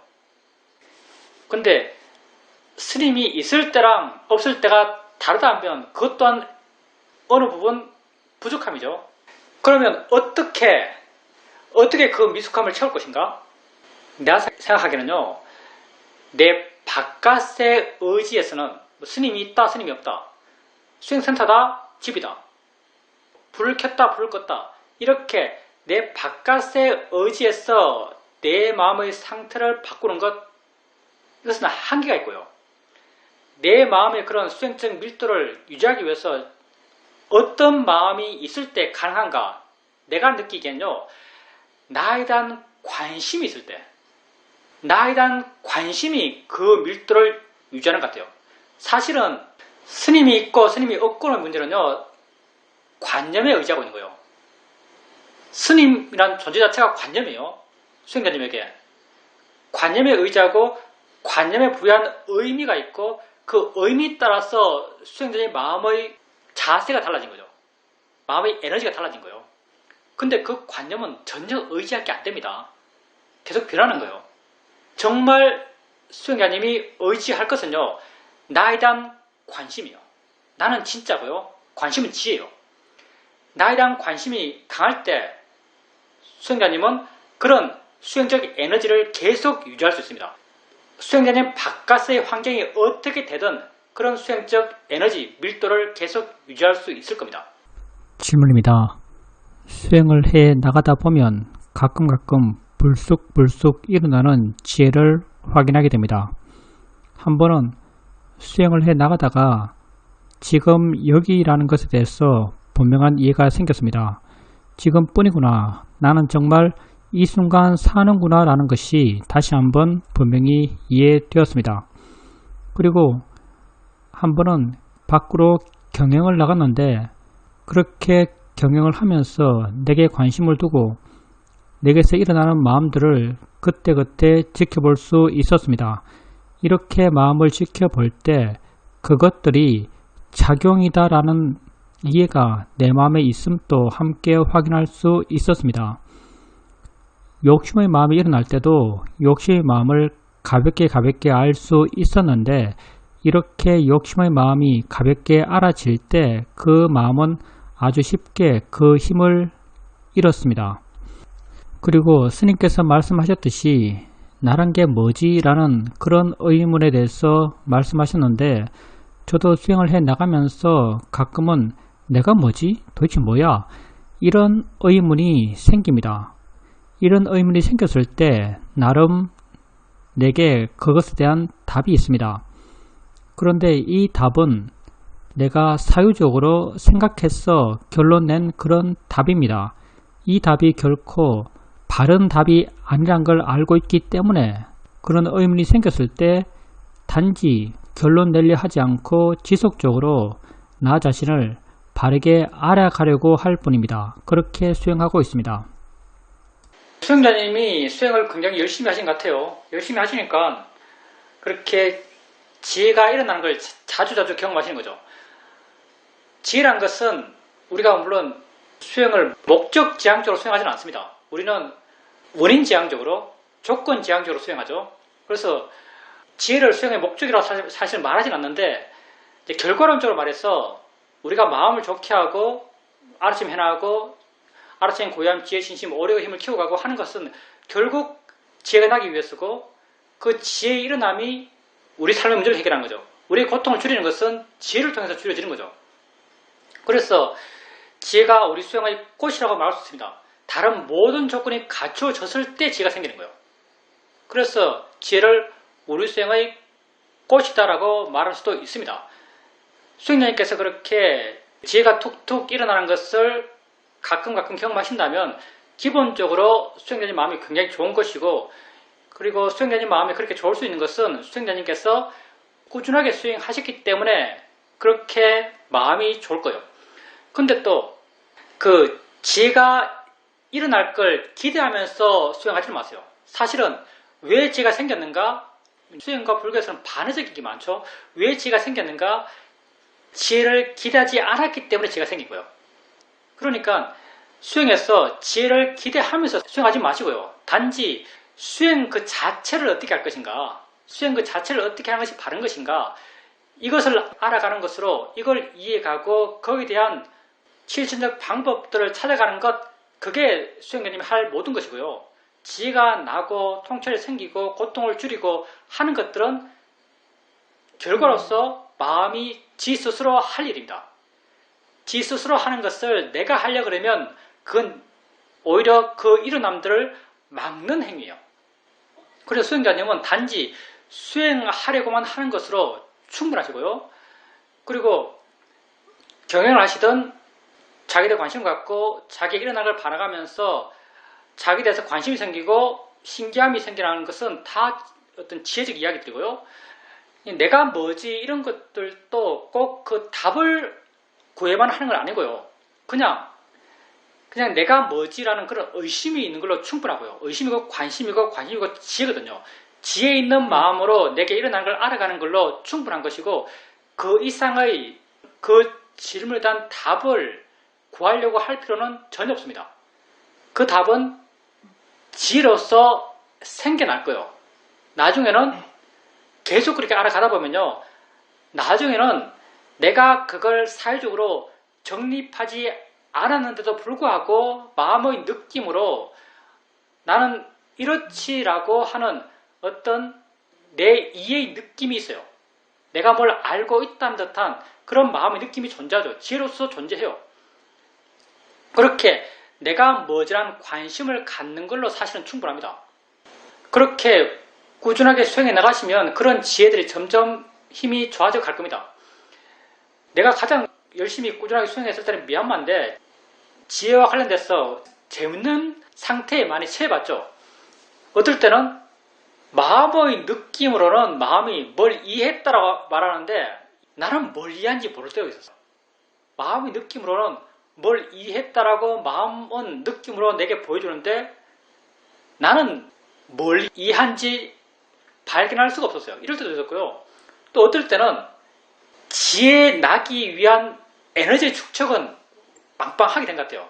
근데 스님이 있을 때랑 없을 때가 다르다 하면 그것 또한 어느 부분 부족함이죠. 그러면 어떻게 그 미숙함을 채울 것인가? 내가 생각하기에는요, 내 바깥의 의지에서는 뭐 스님이 있다, 스님이 없다, 수행센터다, 집이다, 불을 켰다, 불을 껐다, 이렇게 내 바깥의 의지에서 내 마음의 상태를 바꾸는 것, 이것은 한계가 있고요. 내 마음의 그런 수행적 밀도를 유지하기 위해서 어떤 마음이 있을 때 가능한가? 내가 느끼기엔요, 나에 대한 관심이 있을 때, 나에 대한 관심이 그 밀도를 유지하는 것 같아요. 사실은 스님이 있고 스님이 없고의 문제는요, 관념에 의지하고 있는 거예요. 스님이란 존재 자체가 관념이에요. 수행자님에게. 관념에 의지하고 관념에 부여한 의미가 있고 그 의미에 따라서 수행자의 마음의 자세가 달라진 거죠. 마음의 에너지가 달라진 거예요. 근데 그 관념은 전혀 의지할 게 안 됩니다. 계속 변하는 거예요. 정말 수행자님이 의지할 것은요, 나에 대한 관심이요. 나는 진짜고요. 관심은 지혜요. 나에 대한 관심이 강할 때 수행자님은 그런 수행적 에너지를 계속 유지할 수 있습니다. 수행자님 바깥의 환경이 어떻게 되든 그런 수행적 에너지, 밀도를 계속 유지할 수 있을 겁니다. 질문입니다. 수행을 해 나가다 보면 가끔 불쑥 일어나는 지혜를 확인하게 됩니다. 한 번은 수행을 해 나가다가 지금 여기라는 것에 대해서 분명한 이해가 생겼습니다. 지금뿐이구나. 나는 정말 이 순간 사는구나 라는 것이 다시 한번 분명히 이해되었습니다. 그리고 한 번은 밖으로 경영을 나갔는데 그렇게 경영을 하면서 내게 관심을 두고 내게서 일어나는 마음들을 그때그때 지켜볼 수 있었습니다. 이렇게 마음을 지켜볼 때 그것들이 작용이다라는 이해가 내 마음에 있음도 함께 확인할 수 있었습니다. 욕심의 마음이 일어날 때도 욕심의 마음을 가볍게 알 수 있었는데 이렇게 욕심의 마음이 가볍게 알아질 때 그 마음은 아주 쉽게 그 힘을 잃었습니다. 그리고 스님께서 말씀하셨듯이 나란 게 뭐지? 라는 그런 의문에 대해서 말씀하셨는데 저도 수행을 해 나가면서 가끔은 내가 뭐지? 도대체 뭐야? 이런 의문이 생깁니다. 이런 의문이 생겼을 때 나름 내게 그것에 대한 답이 있습니다. 그런데 이 답은 내가 사유적으로 생각해서 결론 낸 그런 답입니다. 이 답이 결코 바른 답이 아니란 걸 알고 있기 때문에 그런 의문이 생겼을 때 단지 결론 내려 하지 않고 지속적으로 나 자신을 바르게 알아가려고 할 뿐입니다. 그렇게 수행하고 있습니다. 수행자님이 수행을 굉장히 열심히 하신 것 같아요. 열심히 하시니까 그렇게 지혜가 일어나는 걸 자주 경험하시는 거죠. 지혜란 것은 우리가 물론 수행을 목적지향적으로 수행하지는 않습니다. 우리는 원인지향적으로, 조건지향적으로 수행하죠. 그래서 지혜를 수행의 목적이라고 사실 말하진 않는데 이제 결과론적으로 말해서 우리가 마음을 좋게 하고 아르침 해나가고 아르침 고유함 지혜 신심 오력의 힘을 키워가고 하는 것은 결국 지혜가 나기 위해서고 그 지혜의 일어남이 우리 삶의 문제를 해결하는 거죠. 우리의 고통을 줄이는 것은 지혜를 통해서 줄여지는 거죠. 그래서 지혜가 우리 수행의 꽃이라고 말할 수 있습니다. 다른 모든 조건이 갖추어졌을 때 지혜가 생기는 거예요. 그래서 지혜를 우리 수행의 꽃이다라고 말할 수도 있습니다. 수행자님께서 그렇게 지혜가 툭툭 일어나는 것을 가끔 경험하신다면 기본적으로 수행자님 마음이 굉장히 좋은 것이고 그리고 수행자님 마음이 그렇게 좋을 수 있는 것은 수행자님께서 꾸준하게 수행하셨기 때문에 그렇게 마음이 좋을 거예요. 근데 또 그 지혜가 일어날 걸 기대하면서 수행하지 마세요. 사실은 왜 지혜가 생겼는가? 수행과 불교에서는 반의적인 게 많죠. 왜 지혜가 생겼는가? 지혜를 기대하지 않았기 때문에 지혜가 생긴 거예요. 그러니까 수행에서 지혜를 기대하면서 수행하지 마시고요. 단지 수행 그 자체를 어떻게 할 것인가, 수행 그 자체를 어떻게 하는 것이 바른 것인가, 이것을 알아가는 것으로 이걸 이해가고 거기에 대한 실천적 방법들을 찾아가는 것, 그게 수행자님이 할 모든 것이고요. 지혜가 나고 통찰이 생기고 고통을 줄이고 하는 것들은 결과로서 마음이 지 스스로 할 일입니다. 지 스스로 하는 것을 내가 하려고 그러면 그건 오히려 그 일어남들을 막는 행위예요. 그래서 수행자님은 단지 수행하려고만 하는 것으로 충분하시고요. 그리고 경영을 하시든 자기에 대해 관심 갖고 자기의 일어나는 걸 바라가면서 자기에 대해서 관심이 생기고 신기함이 생기는 것은 다 어떤 지혜적 이야기들이고요. 내가 뭐지 이런 것들도 꼭 그 답을 구해만 하는 건 아니고요. 그냥 내가 뭐지라는 그런 의심이 있는 걸로 충분하고요. 의심이고 관심이고 지혜거든요. 지혜 있는 마음으로 내게 일어나는 걸 알아가는 걸로 충분한 것이고 그 이상의 그 질문에 대한 답을 구하려고 할 필요는 전혀 없습니다. 그 답은 지혜로서 생겨날 거예요. 나중에는 계속 그렇게 알아가다 보면요. 나중에는 내가 그걸 사회적으로 정립하지 않았는데도 불구하고 마음의 느낌으로 나는 이렇지라고 하는 어떤 내 이해의 느낌이 있어요. 내가 뭘 알고 있다는 듯한 그런 마음의 느낌이 존재하죠. 지혜로서 존재해요. 그렇게 내가 뭐지란 관심을 갖는 걸로 사실은 충분합니다. 그렇게 꾸준하게 수행해 나가시면 그런 지혜들이 점점 힘이 좋아져 갈 겁니다. 내가 가장 열심히 꾸준하게 수행했을 때는 미얀마인데 지혜와 관련돼서 재밌는 상태에 많이 처해봤죠. 어떨 때는 마음의 느낌으로는 마음이 뭘 이해했다라고 말하는데 나는 뭘 이해한지 모를 때가 있었어. 마음의 느낌으로는 뭘 이해했다라고 마음은 느낌으로 내게 보여주는데 나는 뭘 이해한지 발견할 수가 없었어요. 이럴 때도 있었고요. 또 어떨 때는 지혜 나기 위한 에너지 축적은 빵빵하게 된 것 같아요.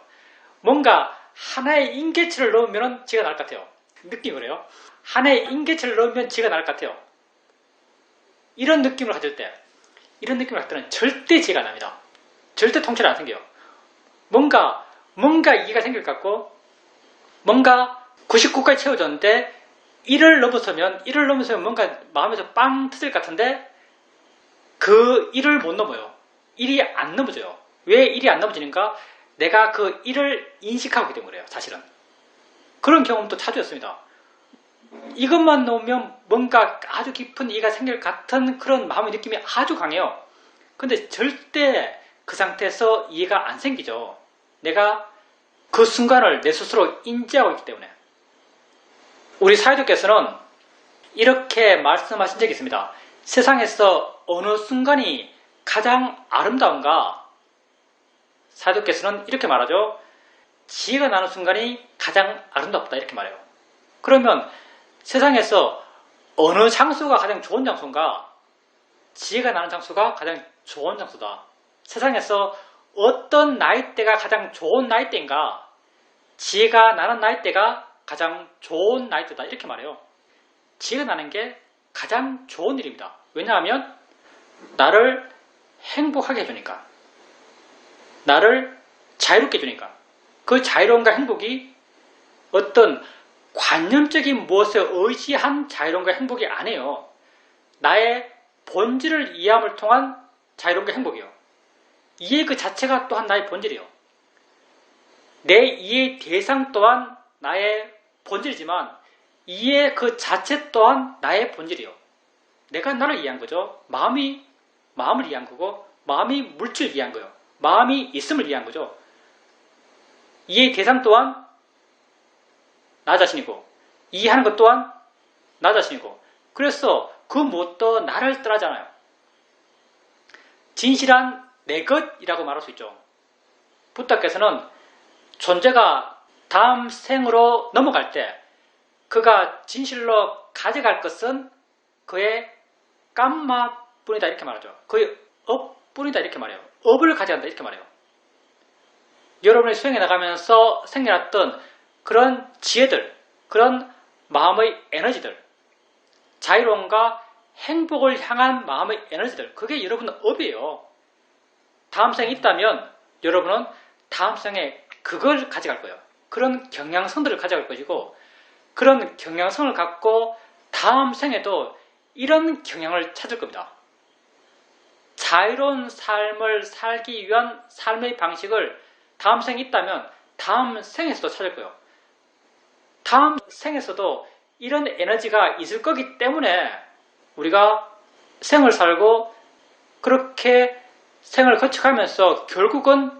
뭔가 하나의 인계치를 넣으면 지혜가 날 것 같아요. 느낌이 그래요. 하나의 인계치를 넣으면 지혜가 날 것 같아요. 이런 느낌을 가질 때는 절대 지혜가 안 납니다. 절대 통찰이 안 생겨요. 뭔가 이해가 생길 것 같고 뭔가 99까지 채워졌는데 1을 넘으면 뭔가 마음에서 빵 터질 것 같은데 그 1을 못 넘어요. 1이 안 넘어져요. 왜 1이 안 넘어지는가? 내가 그 1을 인식하고 있기 때문에 그래요. 사실은. 그런 경험도 자주였습니다. 이것만 놓으면 뭔가 아주 깊은 이해가 생길 것 같은 그런 마음의 느낌이 아주 강해요. 근데 절대 그 상태에서 이해가 안 생기죠. 내가 그 순간을 내 스스로 인지하고 있기 때문에. 우리 사회자께서는 이렇게 말씀하신 적이 있습니다. 세상에서 어느 순간이 가장 아름다운가? 사회자께서는 이렇게 말하죠. 지혜가 나는 순간이 가장 아름답다 이렇게 말해요. 그러면 세상에서 어느 장소가 가장 좋은 장소인가? 지혜가 나는 장소가 가장 좋은 장소다. 세상에서 어떤 나이대가 가장 좋은 나이대인가? 지혜가 나는 나이대가 가장 좋은 나이대다 이렇게 말해요. 지혜가 나는 게 가장 좋은 일입니다. 왜냐하면 나를 행복하게 해주니까, 나를 자유롭게 해주니까. 그 자유로움과 행복이 어떤 관념적인 무엇에 의지한 자유로움과 행복이 아니에요. 나의 본질을 이해함을 통한 자유로움과 행복이요. 이해 그 자체가 또한 나의 본질이요. 내 이해의 대상 또한 나의 본질이지만 이해 그 자체 또한 나의 본질이요. 내가 나를 이해한 거죠. 마음이 마음을 이해한 거고 마음이 물질을 이해한 거예요. 마음이 있음을 이해한 거죠. 이해의 대상 또한 나 자신이고 이해하는 것 또한 나 자신이고 그래서 그 무엇도 나를 떠나잖아요. 진실한 내 것이라고 말할 수 있죠. 부다께서는 존재가 다음 생으로 넘어갈 때 그가 진실로 가져갈 것은 그의 깜마뿐이다 이렇게 말하죠. 그의 업뿐이다 이렇게 말해요. 업을 가져간다 이렇게 말해요. 여러분이 수행해 나가면서 생겨났던 그런 지혜들, 그런 마음의 에너지들, 자유로움과 행복을 향한 마음의 에너지들, 그게 여러분의 업이에요. 다음 생이 있다면 여러분은 다음 생에 그걸 가져갈 거예요. 그런 경향성들을 가져갈 것이고 그런 경향성을 갖고 다음 생에도 이런 경향을 찾을 겁니다. 자유로운 삶을 살기 위한 삶의 방식을 다음 생에 있다면 다음 생에서도 찾을 거예요. 다음 생에서도 이런 에너지가 있을 거기 때문에 우리가 생을 살고 그렇게 생을 거쳐가면서 결국은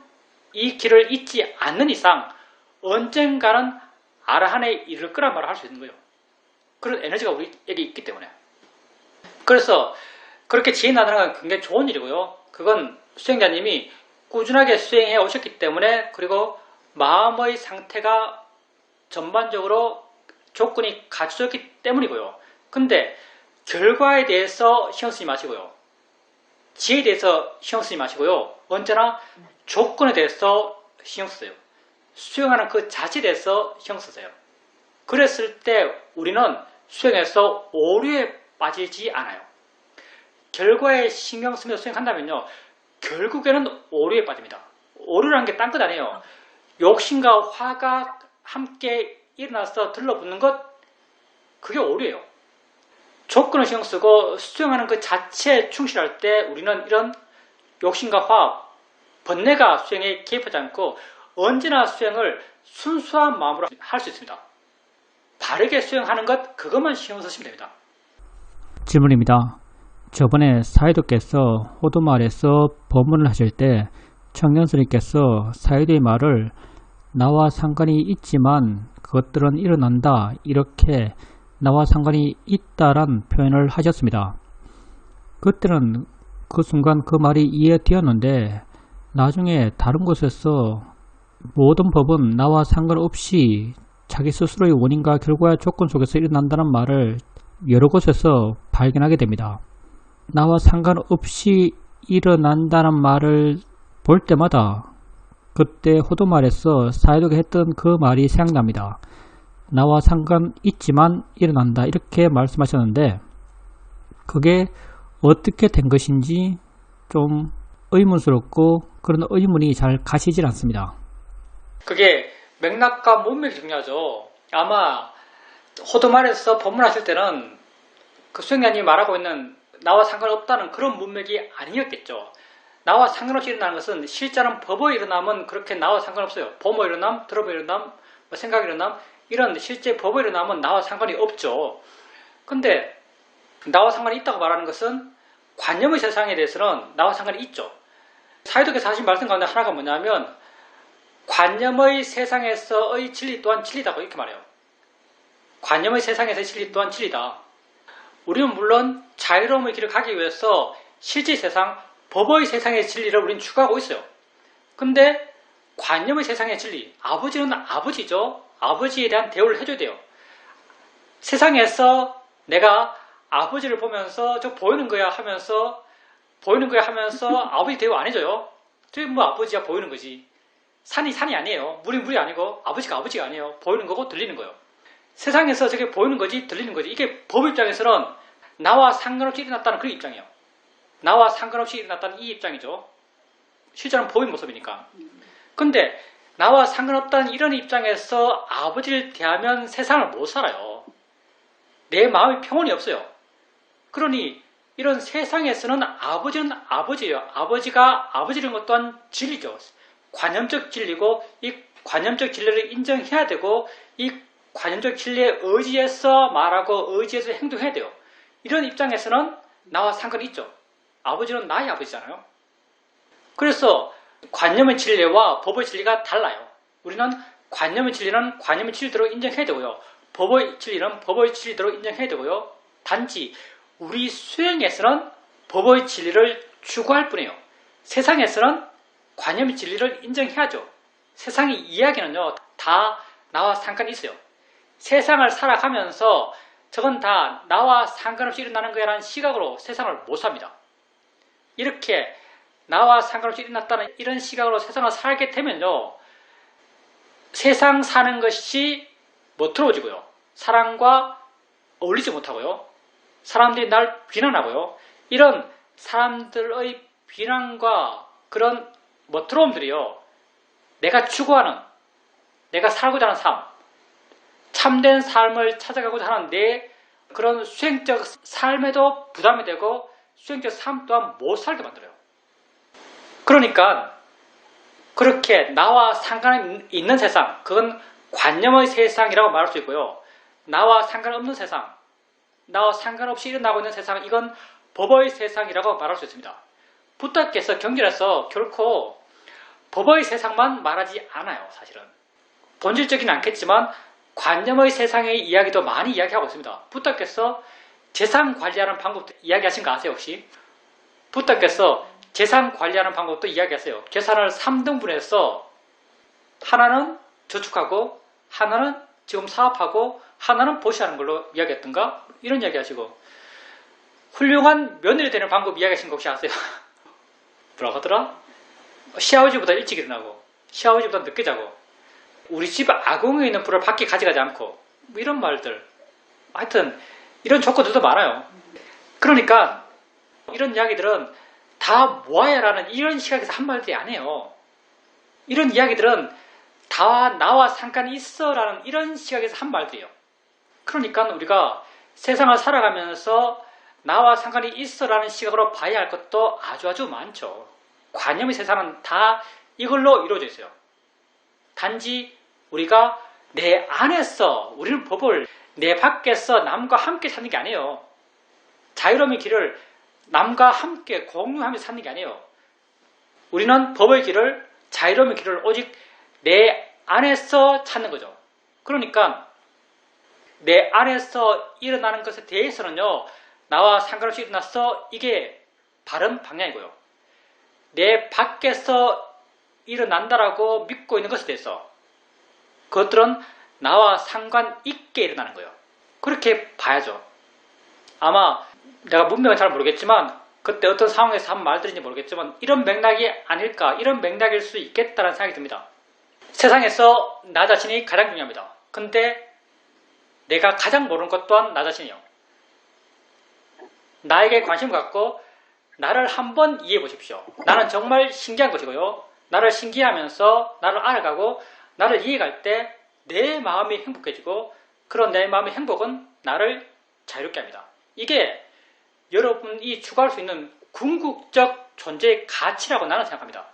이 길을 잊지 않는 이상 언젠가는 아라한에 이를 거란 말을 할 수 있는 거예요. 그런 에너지가 우리에게 있기 때문에. 그래서 그렇게 지혜 나누는 건 굉장히 좋은 일이고요. 그건 수행자님이 꾸준하게 수행해 오셨기 때문에, 그리고 마음의 상태가 전반적으로 조건이 갖춰졌기 때문이고요. 근데 결과에 대해서 신경 쓰지 마시고요. 지혜에 대해서 신경 쓰지 마시고요. 언제나 조건에 대해서 신경 쓰세요. 수행하는 그 자체에 대해서 신경 쓰세요. 그랬을 때 우리는 수행에서 오류에 빠지지 않아요. 결과에 신경 쓰면서 수행한다면요, 결국에는 오류에 빠집니다. 오류라는 게 딴 것 아니에요. 욕심과 화가 함께 일어나서 들러붙는 것, 그게 오류예요. 조건을 신경 쓰고 수행하는 그 자체에 충실할 때 우리는 이런 욕심과 화, 번뇌가 수행에 개입하지 않고 언제나 수행을 순수한 마음으로 할 수 있습니다. 바르게 수행하는 것, 그것만 신경 쓰시면 됩니다. 질문입니다. 저번에 사이도께서 호두마을에서 법문을 하실 때 청년스님께서 사이도의 말을 나와 상관이 있지만 그것들은 일어난다, 이렇게 나와 상관이 있다란 표현을 하셨습니다. 그때는 그 순간 그 말이 이해되었는데 나중에 다른 곳에서 모든 법은 나와 상관없이 자기 스스로의 원인과 결과의 조건 속에서 일어난다는 말을 여러 곳에서 발견하게 됩니다. 나와 상관없이 일어난다는 말을 볼 때마다 그때 호도말에서 사이도가 했던 그 말이 생각납니다. 나와 상관 있지만 일어난다, 이렇게 말씀하셨는데 그게 어떻게 된 것인지 좀 의문스럽고 그런 의문이 잘 가시질 않습니다. 그게 맥락과 문맥이 중요하죠. 아마 호도말에서 법문하실 때는 그 수행자님이 말하고 있는 나와 상관없다는 그런 문맥이 아니었겠죠. 나와 상관없이 일어나는 것은 실제는 법의 일어남은 그렇게 나와 상관없어요. 범의 일어남, 들어의 일어남, 생각의 일어남, 이런 실제 법의 일어남은 나와 상관이 없죠. 근데 나와 상관이 있다고 말하는 것은 관념의 세상에 대해서는 나와 상관이 있죠. 사이도께서 하신 말씀 가운데 하나가 뭐냐면 관념의 세상에서의 진리 또한 진리다고 이렇게 말해요. 관념의 세상에서의 진리 또한 진리다. 우리는 물론 자유로움의 길을 가기 위해서 실제 세상, 법의 세상의 진리를 우리는 추구하고 있어요. 근데 관념의 세상의 진리, 아버지는 아버지죠. 아버지에 대한 대우를 해줘야 돼요. 세상에서 내가 아버지를 보면서 저 보이는 거야 하면서 아버지 대우 안 해줘요. 저기 뭐 아버지야 보이는 거지. 산이 산이 아니에요. 물이 물이 아니고 아버지가 아버지가 아니에요. 보이는 거고 들리는 거예요. 세상에서 저게 보이는 거지 들리는 거지. 이게 법 입장에서는 나와 상관없이 일어났다는 그 입장이에요. 나와 상관없이 일어났다는 이 입장이죠. 실제는 법의 모습이니까. 근데 나와 상관없다는 이런 입장에서 아버지를 대하면 세상을 못 살아요. 내 마음이 평온이 없어요. 그러니 이런 세상에서는 아버지는 아버지예요. 아버지가 아버지라는 것 또한 진리죠. 관념적 진리고 이 관념적 진리를 인정해야 되고 이 관념적 진리에 의지해서 말하고 의지해서 행동해야 돼요. 이런 입장에서는 나와 상관이 있죠. 아버지는 나의 아버지잖아요. 그래서 관념의 진리와 법의 진리가 달라요. 우리는 관념의 진리는 관념의 진리대로 인정해야 되고요. 법의 진리는 법의 진리대로 인정해야 되고요. 단지 우리 수행에서는 법의 진리를 추구할 뿐이에요. 세상에서는 관념의 진리를 인정해야죠. 세상의 이야기는요, 다 나와 상관이 있어요. 세상을 살아가면서 저건 다 나와 상관없이 일어나는 거야 라는 시각으로 세상을 못 삽니다. 이렇게 나와 상관없이 일어났다는 이런 시각으로 세상을 살게 되면요, 세상 사는 것이 멋들어지고요. 사람과 어울리지 못하고요. 사람들이 날 비난하고요. 이런 사람들의 비난과 그런 멋들어움들이요, 내가 추구하는, 내가 살고자 하는 삶, 참된 삶을 찾아가고자 하는데 그런 수행적 삶에도 부담이 되고 수행적 삶 또한 못 살게 만들어요. 그러니까 그렇게 나와 상관 있는 세상, 그건 관념의 세상이라고 말할 수 있고요. 나와 상관없는 세상, 나와 상관없이 일어나고 있는 세상, 이건 법의 세상이라고 말할 수 있습니다. 부처께서 경전에서 결코 법의 세상만 말하지 않아요. 사실은 본질적이진 않겠지만 관념의 세상의 이야기도 많이 이야기하고 있습니다. 부처께서 재산 관리하는 방법도 이야기하신 거 아세요 혹시? 부처께서 재산 관리하는 방법도 이야기하세요. 재산을 3등분해서 하나는 저축하고 하나는 지금 사업하고 하나는 보시하는 걸로 이야기했던가? 이런 이야기 하시고 훌륭한 며느리 되는 방법 이야기하신 거 혹시 아세요? 뭐라고 하더라? 시아버지보다 일찍 일어나고 시아버지보다 늦게 자고 우리 집 아궁이에 있는 불을 밖에 가져가지 않고 뭐 이런 말들, 하여튼 이런 조건들도 많아요. 그러니까 이런 이야기들은 다 모아야라는 이런 시각에서 한 말들이 아니에요. 이런 이야기들은 다 나와 상관이 있어라는 이런 시각에서 한 말들이에요. 그러니까 우리가 세상을 살아가면서 나와 상관이 있어라는 시각으로 봐야 할 것도 아주 많죠. 관념의 세상은 다 이걸로 이루어져 있어요. 단지 우리가 내 안에서 우리는 법을 내 밖에서 남과 함께 사는 게 아니에요. 자유로움의 길을 남과 함께 공유하면서 사는 게 아니에요. 우리는 법의 길을, 자유로움의 길을 오직 내 안에서 찾는 거죠. 그러니까 내 안에서 일어나는 것에 대해서는요, 나와 상관없이 일어났어, 이게 바른 방향이고요. 내 밖에서 일어난다라고 믿고 있는 것에 대해서 그것들은 나와 상관있게 일어나는 거예요. 그렇게 봐야죠. 아마 내가 문맥은 잘 모르겠지만 그때 어떤 상황에서 한 말들인지 모르겠지만 이런 맥락이 아닐까, 이런 맥락일 수 있겠다는 생각이 듭니다. 세상에서 나 자신이 가장 중요합니다. 근데 내가 가장 모르는 것 또한 나 자신이에요. 나에게 관심을 갖고 나를 한번 이해해 보십시오. 나는 정말 신기한 것이고요. 나를 신기하면서 나를 알아가고 나를 이해할 때 내 마음이 행복해지고 그런 내 마음의 행복은 나를 자유롭게 합니다. 이게 여러분이 추구할 수 있는 궁극적 존재의 가치라고 나는 생각합니다.